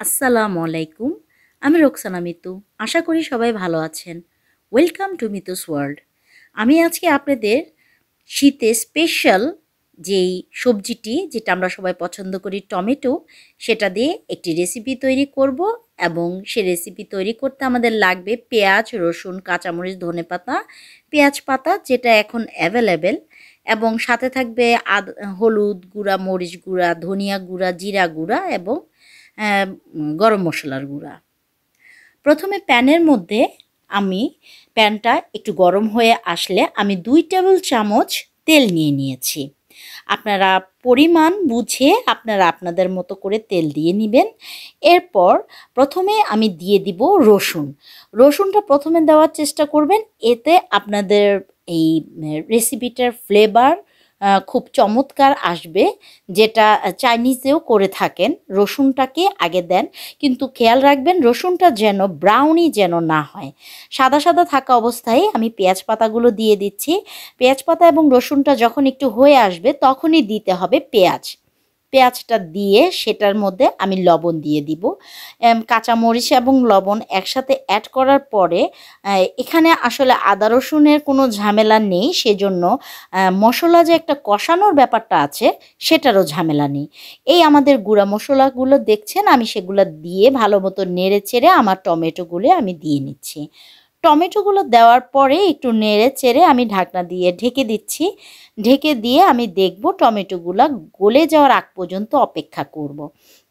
আসসালামু আলাইকুম। আমি রোকসানা মিতু। আশা করি সবাই ভালো আছেন। Welcome to Mitu's world. আমি আজকে আপনাদের শীতে স্পেশাল যেই সবজিটি যেটা আমরা সবাই পছন্দ করি টমেটো, সেটা দিয়ে একটি রেসিপি তৈরি করব এবং সে রেসিপি তৈরি করতে আমাদের লাগবে পেঁয়াজ, রসুন, কাঁচামরিচ, ধনেপাতা, পেঁয়াজ পাতা যেটা এখন অ্যাভেলেবেল, এবং সাথে থাকবে হলুদ গুঁড়া, মরিচ গুঁড়া, ধনিয়া গুঁড়া, জিরা গুঁড়া এবং গরম মশলার গুঁড়া। প্রথমে প্যানের মধ্যে আমি প্যানটা একটু গরম হয়ে আসলে আমি 2 টেবিল চামচ তেল নিয়ে নিয়েছি। আপনারা পরিমাণ বুঝে আপনারা আপনাদের মতো করে তেল দিয়ে নেবেন। এরপর প্রথমে আমি দিয়ে দিব রসুন। রসুনটা প্রথমে দেওয়ার চেষ্টা করবেন, এতে আপনাদের এই রেসিপিটার ফ্লেভার খুব চমৎকার আসবে, যেটা চাইনিজেও করে থাকেন। রসুনটাকে আগে দেন, কিন্তু খেয়াল রাখবেন রসুনটা যেন ব্রাউনি যেন না হয়। সাদা সাদা থাকা অবস্থায় আমি পেঁয়াজ পাতাগুলো দিয়ে দিচ্ছি। পেঁয়াজ পাতা এবং রসুনটা যখন একটু হয়ে আসবে তখনই দিতে হবে পেঁয়াজ। পেঁয়াজটা দিয়ে সেটার মধ্যে আমি লবণ দিয়ে দিব। কাঁচামরিচ এবং লবণ একসাথে অ্যাড করার পরে এখানে আসলে আদা রসুনের কোনো ঝামেলা নেই, সেজন্য মশলা যে একটা কষানোর ব্যাপারটা আছে সেটারও ঝামেলা নেই। এই আমাদের গুঁড়া মশলাগুলো দেখছেন, আমি সেগুলো দিয়ে ভালো মতো নেড়ে চেড়ে আমার টমেটোগুলো আমি দিয়ে নিচ্ছি। টমেটোগুলো দেওয়ার পরে একটু নেড়ে চেড়ে আমি ঢাকনা দিয়ে ঢেকে দিচ্ছি। ঢেকে দিয়ে আমি দেখব টমেটোগুলো গলে যাওয়ার আগ পর্যন্ত অপেক্ষা করব।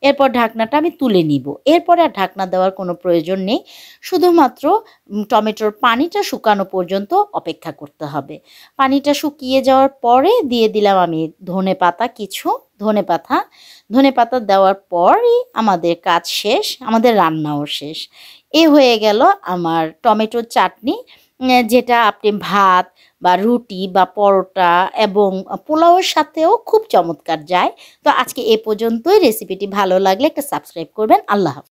এরপর ঢাকনাটা আমি তুলে নিব। এরপরে আর ঢাকনা দেওয়ার কোনো প্রয়োজন নেই, শুধুমাত্র টমেটোর পানিটা শুকানো পর্যন্ত অপেক্ষা করতে হবে। পানিটা শুকিয়ে যাওয়ার পরে দিয়ে দিলাম আমি ধনেপাতা কিছু। ধনেপাতা দেওয়ার পরই আমাদের কাজ শেষ, আমাদের রান্নাও শেষ। এ হয়ে গেল আমার টমেটোর চাটনি, যেটা আপনি ভাত বা রুটি বা পরোটা এবং পোলাওয়ের সাথেও খুব চমৎকার যায়। তো আজকে এ পর্যন্তই। রেসিপিটি ভালো লাগলে একটা সাবস্ক্রাইব করবেন। আল্লাহ হাফেজ।